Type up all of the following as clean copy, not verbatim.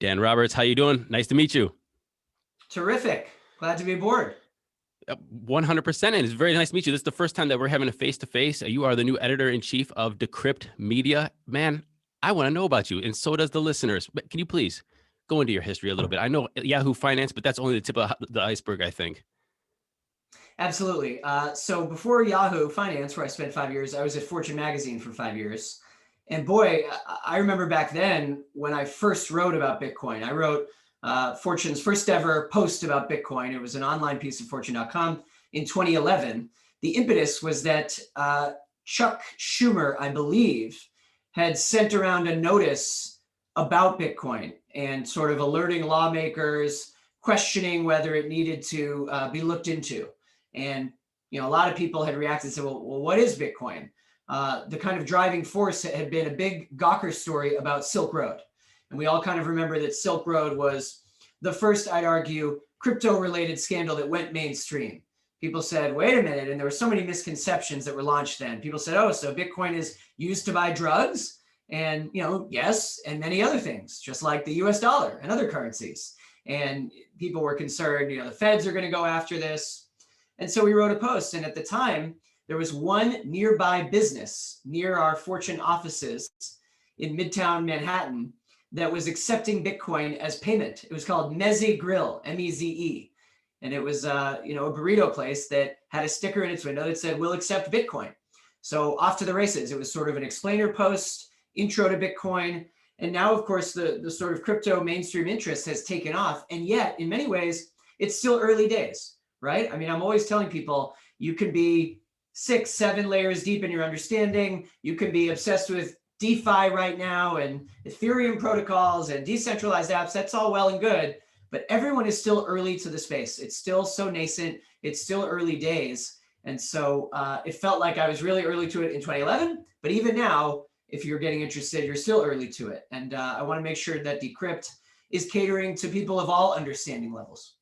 Dan Roberts, how you doing? Nice to meet you. Terrific. Glad to be aboard. 100%, and it's very nice to meet you. This is the first time that we're having a face-to-face. You are the new editor-in-chief of Decrypt Media. Man, I want to know about you, and so does the listeners. But can you please go into your history a little bit? I know Yahoo Finance, but that's only the tip of the iceberg, I think. Absolutely. So before Yahoo Finance, where I spent 5 years, I was at Fortune Magazine for 5 years. And boy, I remember back then when I first wrote about Bitcoin. I wrote Fortune's first ever post about Bitcoin. It was an online piece of Fortune.com in 2011. The impetus was that Chuck Schumer, I believe, had sent around a notice about Bitcoin and sort of alerting lawmakers, questioning whether it needed to be looked into. And a lot of people had reacted and said, well, what is Bitcoin? The kind of driving force had been a big Gawker story about Silk Road. And we all kind of remember that Silk Road was the first, I'd argue, crypto-related scandal that went mainstream. People said, wait a minute, and there were so many misconceptions that were launched then. People said, oh, so Bitcoin is used to buy drugs? And, yes, and many other things, just like the US dollar and other currencies. And people were concerned, the feds are going to go after this. And so we wrote a post. And at the time, there was one nearby business near our Fortune offices in Midtown Manhattan that was accepting Bitcoin as payment. It was called Meze Grill, M-E-Z-E. And it was a burrito place that had a sticker in its window that said, we'll accept Bitcoin. So off to the races. It was sort of an explainer post, intro to Bitcoin. And now, of course, the sort of crypto mainstream interest has taken off. And yet, in many ways, it's still early days, right? I mean, I'm always telling people you can be 6, 7 layers deep in your understanding. You can be obsessed with DeFi right now and Ethereum protocols and decentralized apps. That's all well and good, but everyone is still early to the space. It's still so nascent. It's still early days. And so it felt like I was really early to it in 2011, but even now, if you're getting interested, you're still early to it. And I want to make sure that Decrypt is catering to people of all understanding levels.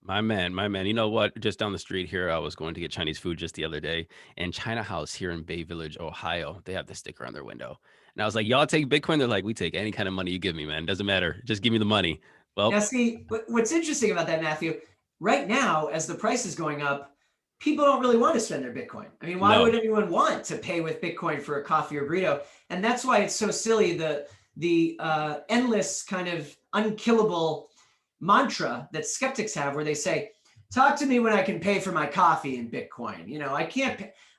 My man, my man. You know what? Just down the street here, I was going to get Chinese food just the other day, and China House here in Bay Village, Ohio, they have the sticker on their window. And I was like, y'all take Bitcoin? They're like, we take any kind of money you give me, man. Doesn't matter. Just give me the money. Now, Well, see, what's interesting about that, Matthew, right now, as the price is going up, people don't really want to spend their Bitcoin. I mean, why would no. anyone want to pay with Bitcoin for a coffee or burrito? And that's why it's so silly, the endless kind of unkillable mantra that skeptics have where they say, talk to me when I can pay for my coffee in Bitcoin.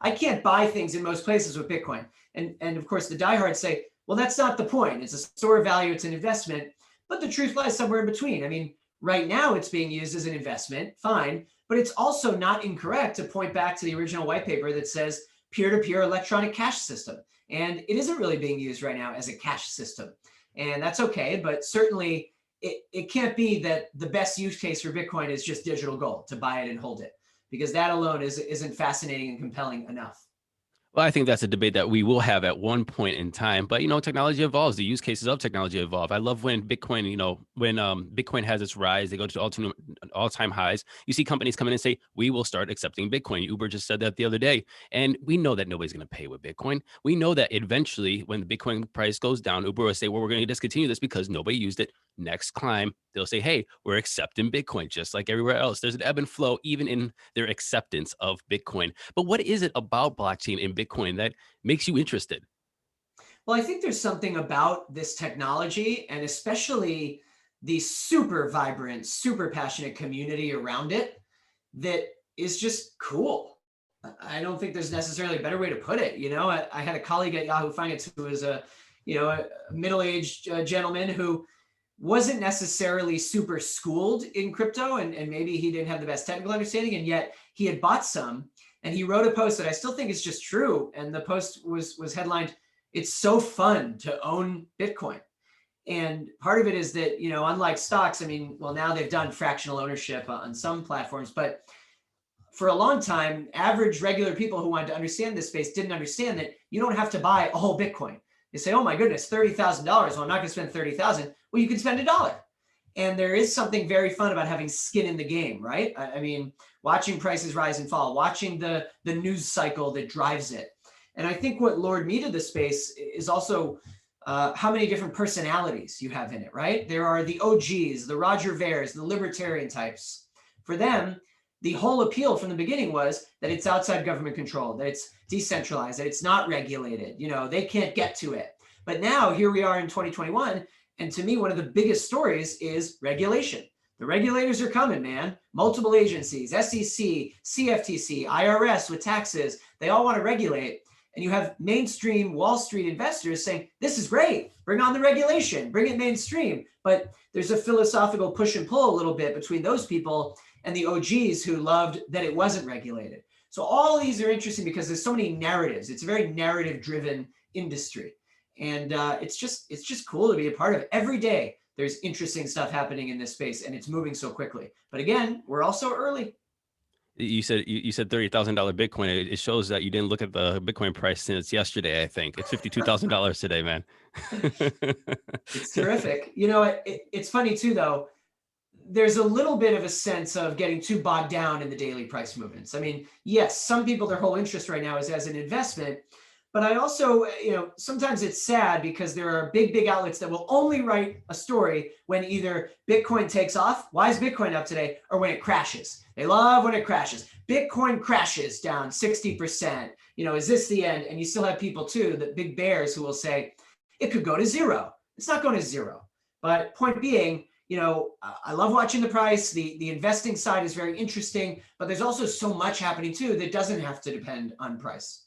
I can't buy things in most places with Bitcoin. And of course, the diehards say, well, that's not the point. It's a store of value. It's an investment. But the truth lies somewhere in between. I mean, right now it's being used as an investment, fine, but it's also not incorrect to point back to the original white paper that says peer-to-peer electronic cash system. And it isn't really being used right now as a cash system. And that's okay, but certainly it can't be that the best use case for Bitcoin is just digital gold, to buy it and hold it, because that alone isn't fascinating and compelling enough. Well, I think that's a debate that we will have at one point in time. But technology evolves. The use cases of technology evolve. I love when Bitcoin, when Bitcoin has its rise, they go to all-time highs. You see companies come in and say, "We will start accepting Bitcoin." Uber just said that the other day, and we know that nobody's going to pay with Bitcoin. We know that eventually, when the Bitcoin price goes down, Uber will say, "Well, we're going to discontinue this because nobody used it." Next climb, they'll say, "Hey, we're accepting Bitcoin just like everywhere else." There's an ebb and flow even in their acceptance of Bitcoin. But what is it about blockchain and Bitcoin that makes you interested? Well, I think there's something about this technology and especially the super vibrant, super passionate community around it that is just cool. I don't think there's necessarily a better way to put it. I had a colleague at Yahoo Finance who was a middle-aged gentleman who wasn't necessarily super schooled in crypto, and maybe he didn't have the best technical understanding, and yet he had bought some, and he wrote a post that I still think is just true. And the post was headlined, "It's so fun to own Bitcoin." And part of it is that, unlike stocks, I mean, well, now they've done fractional ownership on some platforms, but for a long time, average regular people who wanted to understand this space didn't understand that you don't have to buy a whole Bitcoin. They say, oh my goodness, $30,000. Well, I'm not going to spend 30,000. Well, you can spend $1. And there is something very fun about having skin in the game, right? I mean, watching prices rise and fall, watching the news cycle that drives it. And I think what lured me to the space is also how many different personalities you have in it, right? There are the OGs, the Roger Veres, the libertarian types. For them, the whole appeal from the beginning was that it's outside government control, that it's decentralized, that it's not regulated. They can't get to it. But now here we are in 2021. And to me, one of the biggest stories is regulation. The regulators are coming, man. Multiple agencies, SEC, CFTC, IRS with taxes, they all want to regulate. And you have mainstream Wall Street investors saying, this is great, bring on the regulation, bring it mainstream. But there's a philosophical push and pull a little bit between those people and the OGs who loved that it wasn't regulated. So all of these are interesting because there's so many narratives. It's a very narrative driven industry. And it's just cool to be a part of it. Every day there's interesting stuff happening in this space and it's moving so quickly. But again, we're also early. You said $30,000 Bitcoin. It shows that you didn't look at the Bitcoin price since yesterday. I think it's $52,000 today, man. It's terrific. It's funny too, though. There's a little bit of a sense of getting too bogged down in the daily price movements. I mean, yes, some people, their whole interest right now is as an investment. But I also, sometimes it's sad because there are big outlets that will only write a story when either Bitcoin takes off, why is Bitcoin up today, or when it crashes. They love when it crashes. Bitcoin crashes down 60%. Is this the end? And you still have people too, the big bears who will say, it could go to zero. It's not going to zero. But point being, I love watching the price. The investing side is very interesting, but there's also so much happening too that doesn't have to depend on price.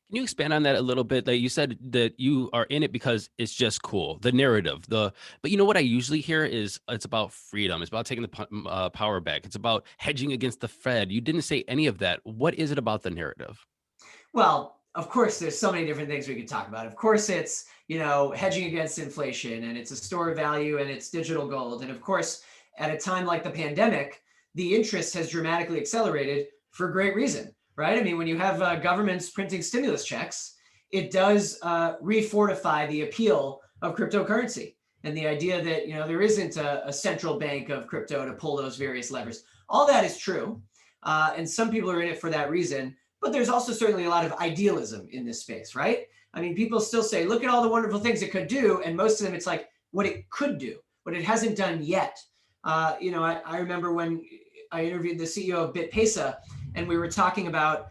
Can you expand on that a little bit? Like you said that you are in it because it's just cool, the narrative, but what I usually hear is it's about freedom. It's about taking the power back. It's about hedging against the Fed. You didn't say any of that. What is it about the narrative? Well, of course, there's so many different things we could talk about. Of course, it's, hedging against inflation, and it's a store of value, and it's digital gold. And of course, at a time like the pandemic, the interest has dramatically accelerated for great reason, right? I mean, when you have governments printing stimulus checks, it does refortify the appeal of cryptocurrency and the idea that, there isn't a central bank of crypto to pull those various levers. All that is true. And some people are in it for that reason. But there's also certainly a lot of idealism in this space, right? I mean, people still say, look at all the wonderful things it could do. And most of them, it's like what it could do, what it hasn't done yet. I remember when I interviewed the CEO of BitPesa, and we were talking about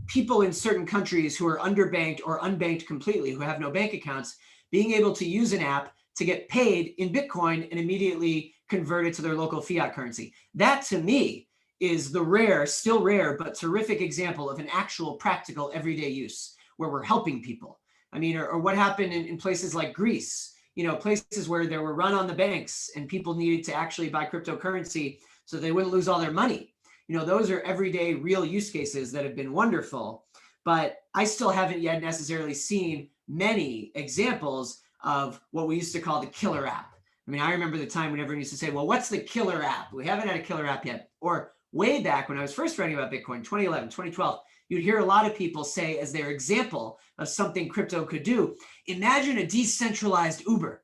people in certain countries who are underbanked or unbanked completely, who have no bank accounts, being able to use an app to get paid in Bitcoin and immediately convert it to their local fiat currency. That to me is the still rare, but terrific example of an actual practical everyday use where we're helping people. I mean, or what happened in places like Greece, places where there were run on the banks and people needed to actually buy cryptocurrency so they wouldn't lose all their money. Those are everyday real use cases that have been wonderful, but I still haven't yet necessarily seen many examples of what we used to call the killer app. I mean, I remember the time when everyone used to say, well, what's the killer app? We haven't had a killer app yet. Or way back when I was first writing about Bitcoin, 2011, 2012, you'd hear a lot of people say as their example of something crypto could do, imagine a decentralized Uber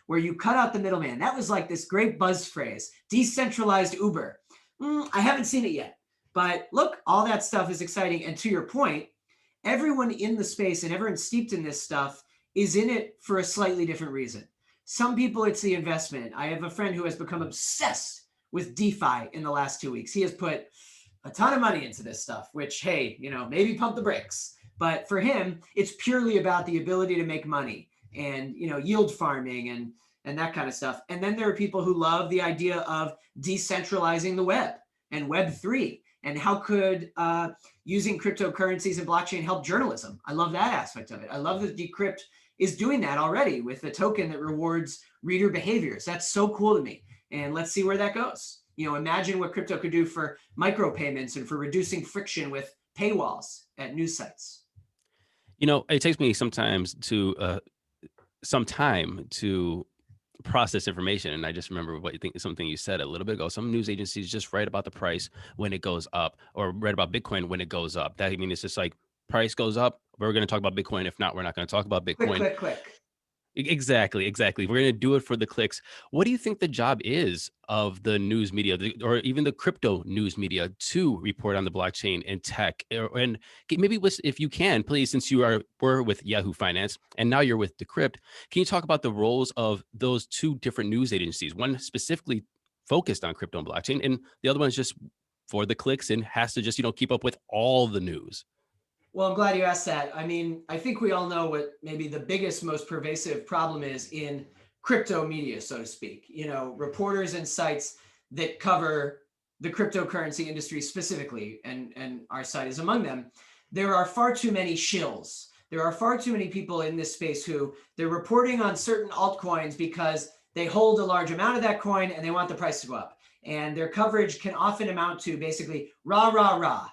where you cut out the middleman. That was like this great buzz phrase, decentralized Uber. I haven't seen it yet, but look, all that stuff is exciting. And to your point, everyone in the space and everyone steeped in this stuff is in it for a slightly different reason. Some people, it's the investment. I have a friend who has become obsessed with DeFi in the last 2 weeks. He has put a ton of money into this stuff, which, hey, maybe pump the brakes. But for him, it's purely about the ability to make money and, yield farming and that kind of stuff. And then there are people who love the idea of decentralizing the web and Web3. And how could using cryptocurrencies and blockchain help journalism? I love that aspect of it. I love that Decrypt is doing that already with a token that rewards reader behaviors. That's so cool to me. And let's see where that goes. Imagine what crypto could do for micropayments and for reducing friction with paywalls at news sites. It takes me sometimes some time to process information. And I just remember something you said a little bit ago. Some news agencies just write about the price when it goes up, or write about Bitcoin when it goes up. It's just like price goes up, we're going to talk about Bitcoin. If not, we're not going to talk about Bitcoin. Quick. Exactly, exactly. We're going to do it for the clicks. What do you think the job is of the news media, or even the crypto news media, to report on the blockchain and tech? And maybe if you can, please, since were with Yahoo Finance and now you're with Decrypt, can you talk about the roles of those two different news agencies? One specifically focused on crypto and blockchain, and the other one is just for the clicks and has to just keep up with all the news. Well, I'm glad you asked that. I mean, I think we all know what maybe the biggest, most pervasive problem is in crypto media, so to speak. Reporters and sites that cover the cryptocurrency industry specifically, and our site is among them. There are far too many shills. There are far too many people in this space who they're reporting on certain altcoins because they hold a large amount of that coin and they want the price to go up. And their coverage can often amount to basically rah, rah, rah.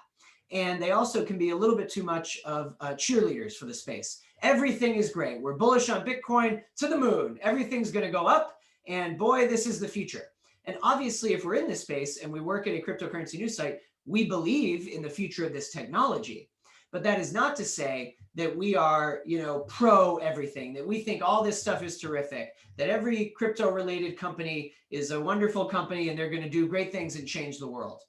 And they also can be a little bit too much of cheerleaders for the space. Everything is great. We're bullish on Bitcoin to the moon. Everything's going to go up. And boy, this is the future. And obviously, if we're in this space and we work at a cryptocurrency news site, we believe in the future of this technology. But that is not to say that we are, pro everything, that we think all this stuff is terrific, that every crypto related company is a wonderful company and they're going to do great things and change the world.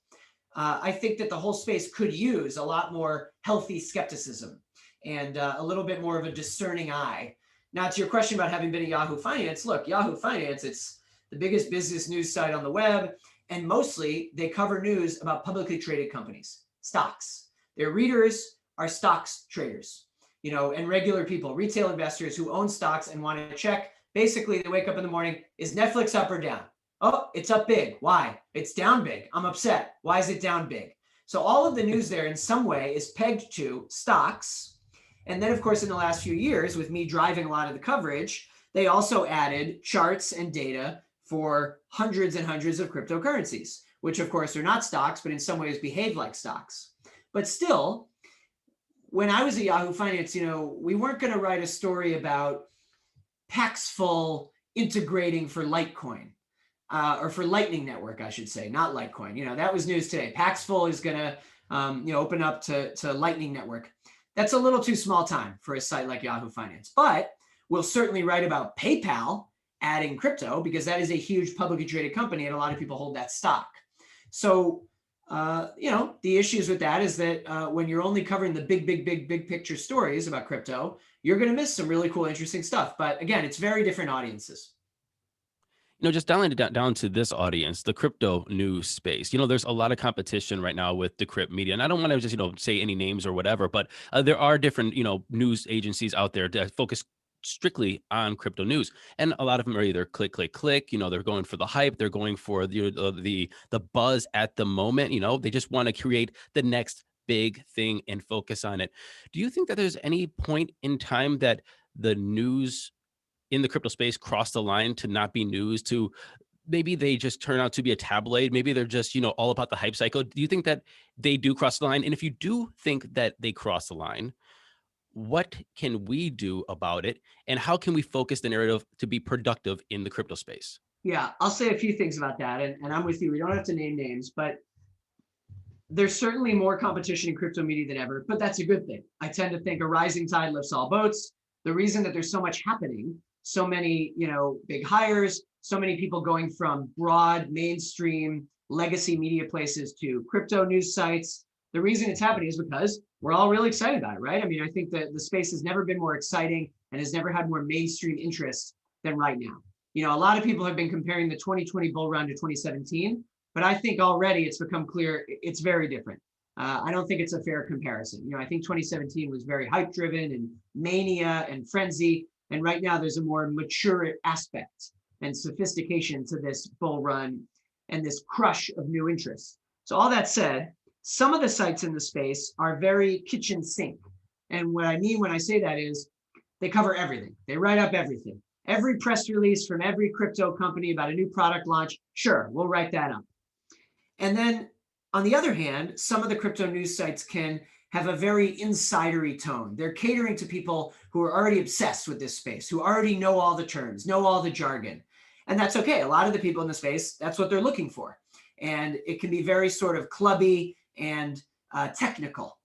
I think that the whole space could use a lot more healthy skepticism and a little bit more of a discerning eye. Now, to your question about having been at Yahoo Finance, look, Yahoo Finance, it's the biggest business news site on the web, and mostly they cover news about publicly traded companies, stocks. Their readers are stocks traders, and regular people, retail investors who own stocks and want to check. Basically, they wake up in the morning, is Netflix up or down? Oh, it's up big. Why? It's down big. I'm upset. Why is it down big? So all of the news there in some way is pegged to stocks. And then, of course, in the last few years, with me driving a lot of the coverage, they also added charts and data for hundreds and hundreds of cryptocurrencies, which, of course, are not stocks, but in some ways behave like stocks. But still, when I was at Yahoo Finance, we weren't going to write a story about Paxful integrating for Litecoin. Or for Lightning Network, I should say, not Litecoin. That was news today. Paxful is going to, open up to Lightning Network. That's a little too small time for a site like Yahoo Finance. But we'll certainly write about PayPal adding crypto because that is a huge publicly traded company and a lot of people hold that stock. So, the issues with that is that when you're only covering the big picture stories about crypto, you're going to miss some really cool, interesting stuff. But again, it's very different audiences. Just dialing it down to this audience, the crypto news space. There's a lot of competition right now with Decrypt Media, and I don't want to just say any names or whatever, but there are different news agencies out there that focus strictly on crypto news, and a lot of them are either click, click, click. They're going for the hype, they're going for the buzz at the moment. They just want to create the next big thing and focus on it. Do you think that there's any point in time that the news in the crypto space cross the line to not be news, to maybe they just turn out to be a tabloid? Maybe they're just, all about the hype cycle. Do you think that they do cross the line? And if you do think that they cross the line, what can we do about it? And how can we focus the narrative to be productive in the crypto space? Yeah, I'll say a few things about that. And I'm with you. We don't have to name names, but there's certainly more competition in crypto media than ever, but that's a good thing. I tend to think a rising tide lifts all boats. The reason that there's so much happening, so many, big hires, so many people going from broad mainstream legacy media places to crypto news sites. The reason it's happening is because we're all really excited about it, right? I mean, I think that the space has never been more exciting and has never had more mainstream interest than right now. A lot of people have been comparing the 2020 bull run to 2017, but I think already it's become clear it's very different. I don't think it's a fair comparison. I think 2017 was very hype driven and mania and frenzy. And right now there's a more mature aspect and sophistication to this bull run and this crush of new interests. So all that said, some of the sites in the space are very kitchen sink. And what I mean when I say that is they cover everything. They write up everything. Every press release from every crypto company about a new product launch, sure, we'll write that up. And then on the other hand, some of the crypto news sites can have a very insidery tone. They're catering to people who are already obsessed with this space, who already know all the terms, know all the jargon. And that's okay. A lot of the people in the space, that's what they're looking for. And it can be very sort of clubby and technical.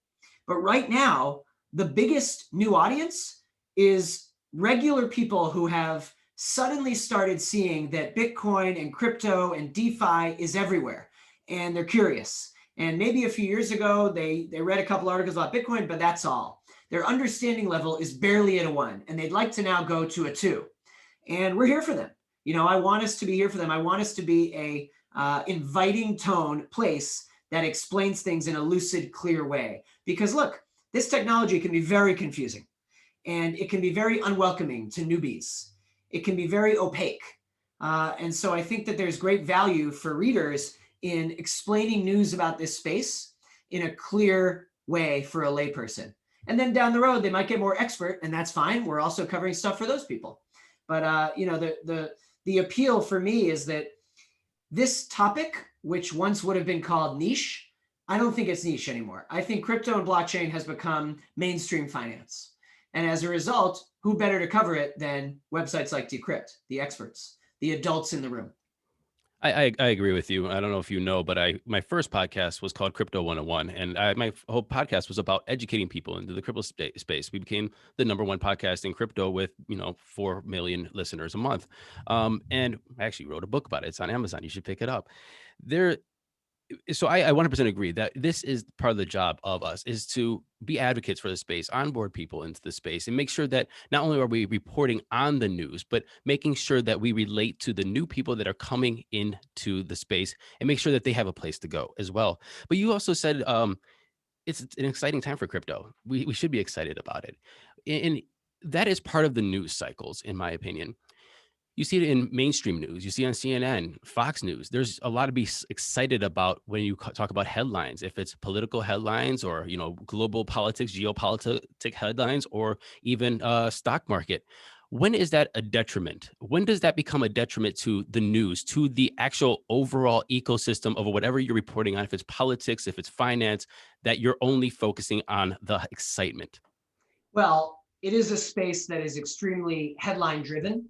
But right now, the biggest new audience is regular people who have suddenly started seeing that Bitcoin and crypto and DeFi is everywhere, and they're curious. And maybe a few years ago, they read a couple articles about Bitcoin, but that's all. Their understanding level is barely at a 1, and they'd like to now go to a 2. And we're here for them. I want us to be here for them. I want us to be a inviting tone place that explains things in a lucid, clear way. Because look, this technology can be very confusing, and it can be very unwelcoming to newbies. It can be very opaque. And so I think that there's great value for readers in explaining news about this space in a clear way for a layperson. And then down the road, they might get more expert, and that's fine. We're also covering stuff for those people. But the appeal for me is that this topic, which once would have been called niche, I don't think it's niche anymore. I think crypto and blockchain has become mainstream finance. And as a result, who better to cover it than websites like Decrypt, the experts, the adults in the room? I agree with you. I don't know if you know, but my first podcast was called Crypto 101, and my whole podcast was about educating people into the crypto space. We became the #1 podcast in crypto with 4 million listeners a month, and I actually wrote a book about it. It's on Amazon. You should pick it up. There So I 100% agree that this is part of the job of us, is to be advocates for the space, onboard people into the space, and make sure that not only are we reporting on the news, but making sure that we relate to the new people that are coming into the space and make sure that they have a place to go as well. But you also said it's an exciting time for crypto. We should be excited about it. And that is part of the news cycles, in my opinion. You see it in mainstream news. You see it on CNN, Fox News. There's a lot to be excited about when you talk about headlines. If it's political headlines or global politics, geopolitics headlines, or even stock market. When is that a detriment? When does that become a detriment to the news, to the actual overall ecosystem of whatever you're reporting on? If it's politics, if it's finance, that you're only focusing on the excitement. Well, it is a space that is extremely headline driven.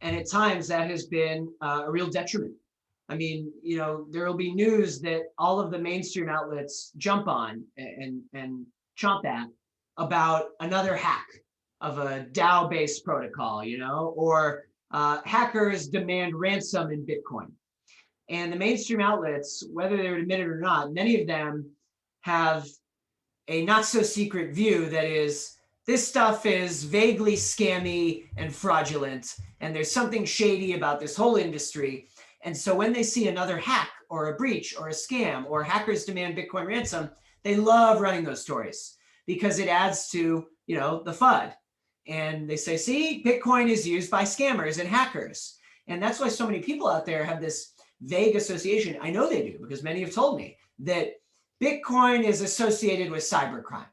And at times that has been a real detriment. I mean, there will be news that all of the mainstream outlets jump on and chomp at about another hack of a DAO-based protocol, or hackers demand ransom in Bitcoin. And the mainstream outlets, whether they would admit it or not, many of them have a not so secret view that is, this stuff is vaguely scammy and fraudulent, and there's something shady about this whole industry. And so when they see another hack or a breach or a scam or hackers demand Bitcoin ransom, they love running those stories because it adds to, the FUD. And they say, see, Bitcoin is used by scammers and hackers. And that's why so many people out there have this vague association. I know they do, because many have told me that Bitcoin is associated with cybercrime.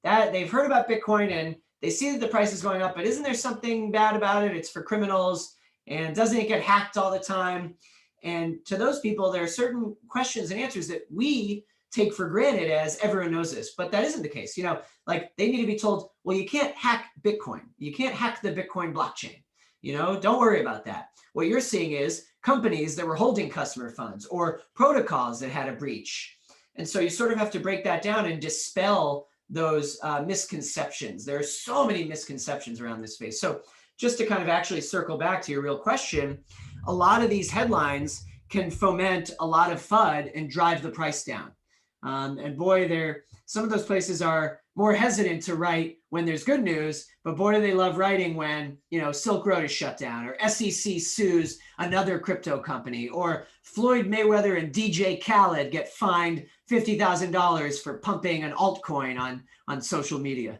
That they've heard about Bitcoin and they see that the price is going up, but isn't there something bad about it? It's for criminals, and doesn't it get hacked all the time? And to those people, there are certain questions and answers that we take for granted as everyone knows this, but that isn't the case. Like they need to be told, well, you can't hack Bitcoin. You can't hack the Bitcoin blockchain. Don't worry about that. What you're seeing is companies that were holding customer funds or protocols that had a breach. And so you sort of have to break that down and dispel those misconceptions. There are so many misconceptions around this space. So just to kind of actually circle back to your real question, a lot of these headlines can foment a lot of FUD and drive the price down. And boy, some of those places are more hesitant to write when there's good news, but boy, do they love writing when, Silk Road is shut down, or SEC sues another crypto company, or Floyd Mayweather and DJ Khaled get fined $50,000 for pumping an altcoin on social media.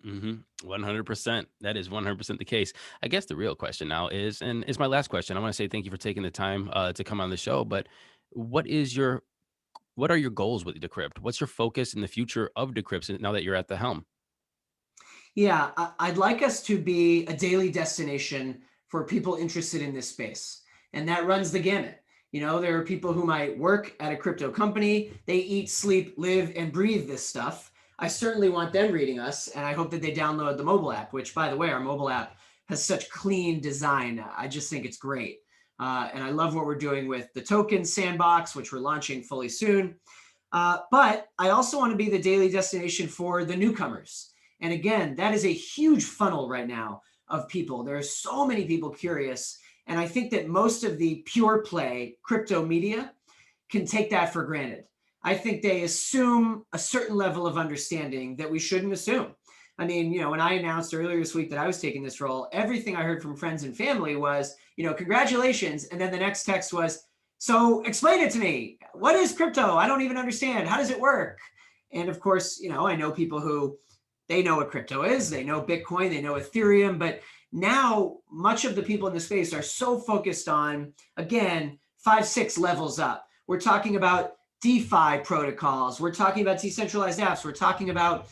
100%. That is 100% the case. I guess the real question now is, and it's my last question. I want to say thank you for taking the time to come on the show, but what are your goals with Decrypt? What's your focus in the future of Decrypt now that you're at the helm? Yeah, I'd like us to be a daily destination for people interested in this space. And that runs the gamut. There are people who might work at a crypto company. They eat, sleep, live, and breathe this stuff. I certainly want them reading us, and I hope that they download the mobile app, which, by the way, our mobile app has such clean design. I just think it's great. And I love what we're doing with the token sandbox, which we're launching fully soon. But I also want to be the daily destination for the newcomers And again, that is a huge funnel right now of people. There are so many people curious. And I think that most of the pure play crypto media can take that for granted. I think they assume a certain level of understanding that we shouldn't assume. I mean, when I announced earlier this week that I was taking this role, everything I heard from friends and family was, congratulations. And then the next text was, so explain it to me. What is crypto? I don't even understand. How does it work? And of course, I know people who they know what crypto is, they know Bitcoin, they know Ethereum, but now much of the people in the space are so focused on, again, 5, 6 levels up. We're talking about DeFi protocols. We're talking about decentralized apps. We're talking about,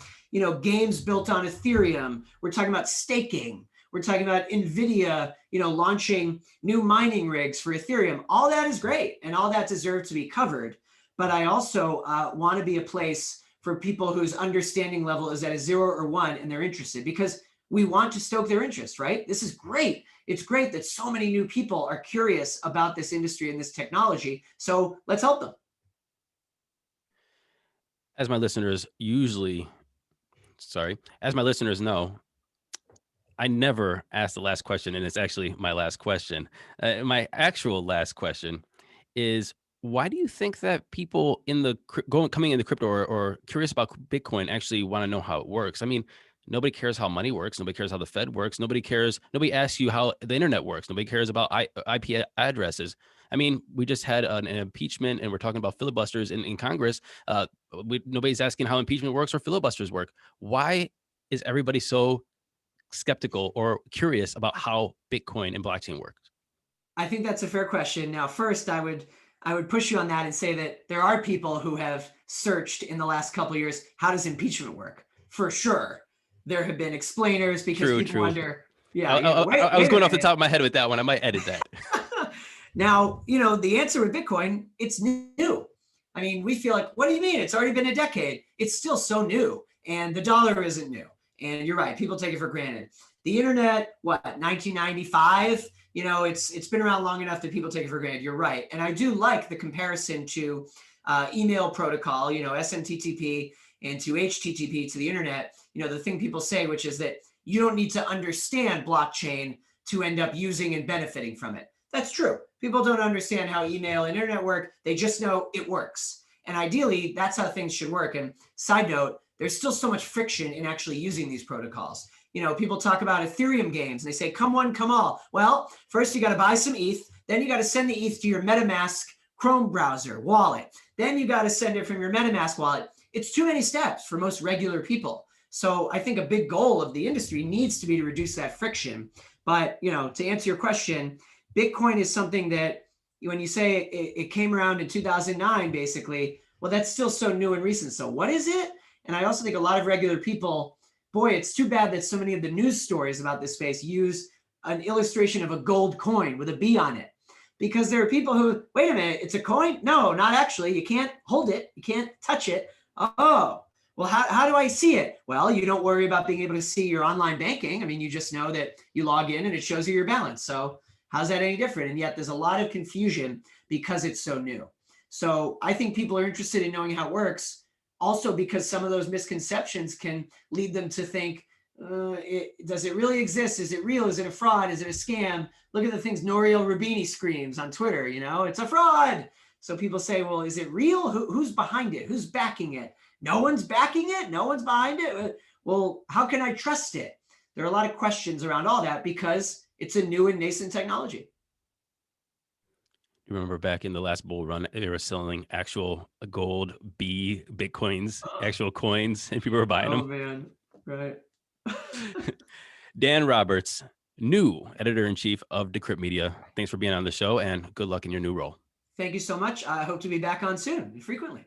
games built on Ethereum. We're talking about staking. We're talking about NVIDIA, launching new mining rigs for Ethereum. All that is great, and all that deserves to be covered. But I also want to be a place for people whose understanding level is at a 0 or 1 and they're interested, because we want to stoke their interest, right? This is great. It's great that so many new people are curious about this industry and this technology. So let's help them. As my listeners as my listeners know, I never ask the last question, and it's actually my last question. My actual last question is, why do you think that people in the coming into crypto or curious about Bitcoin actually want to know how it works? I mean, nobody cares how money works. Nobody cares how the Fed works. Nobody cares. Nobody asks you how the internet works. Nobody cares about IP addresses. I mean, we just had an impeachment, and we're talking about filibusters in Congress. Nobody's asking how impeachment works or filibusters work. Why is everybody so skeptical or curious about how Bitcoin and blockchain works? I think that's a fair question. Now, first, I would push you on that and say that there are people who have searched in the last couple of years, how does impeachment work? For sure, there have been explainers because True, people true. wonder, yeah, I was wait a going off the minute. top of my head with that one. I might edit that. Now, the answer with Bitcoin, it's new. I mean, we feel like, what do you mean? It's already been a decade. It's still so new. And the dollar isn't new. And you're right, people take it for granted. The internet, 1995? It's been around long enough that people take it for granted. You're right. And I do like the comparison to email protocol, SMTTP, and to HTTP, to the internet. The thing people say, which is that you don't need to understand blockchain to end up using and benefiting from it. That's true. People don't understand how email and internet work. They just know it works. And ideally, that's how things should work. And side note, there's still so much friction in actually using these protocols. People talk about Ethereum games and they say, come one, come all. Well, first you got to buy some ETH. Then you got to send the ETH to your MetaMask Chrome browser wallet. Then you got to send it from your MetaMask wallet. It's too many steps for most regular people. So I think a big goal of the industry needs to be to reduce that friction. But, to answer your question, Bitcoin is something that when you say it came around in 2009, basically, well, that's still so new and recent. So what is it? And I also think a lot of regular people, boy, it's too bad that so many of the news stories about this space use an illustration of a gold coin with a B on it. Because there are people who, wait a minute, it's a coin? No, not actually. You can't hold it. You can't touch it. Oh, well, how do I see it? Well, you don't worry about being able to see your online banking. I mean, you just know that you log in and it shows you your balance. So how's that any different? And yet there's a lot of confusion because it's so new. So I think people are interested in knowing how it works, also because some of those misconceptions can lead them to think, does it really exist? Is it real? Is it a fraud? Is it a scam? Look at the things Nouriel Roubini screams on Twitter, it's a fraud. So people say, well, is it real? Who's behind it? Who's backing it? No one's backing it? No one's behind it? Well, how can I trust it? There are a lot of questions around all that because it's a new and nascent technology. You remember back in the last bull run, they were selling actual gold Bitcoins, actual coins, and people were buying Oh, them. man. Right. Dan Roberts, new editor-in-chief of Decrypt Media. Thanks for being on the show, and good luck in your new role. Thank you so much. I hope to be back on soon, frequently.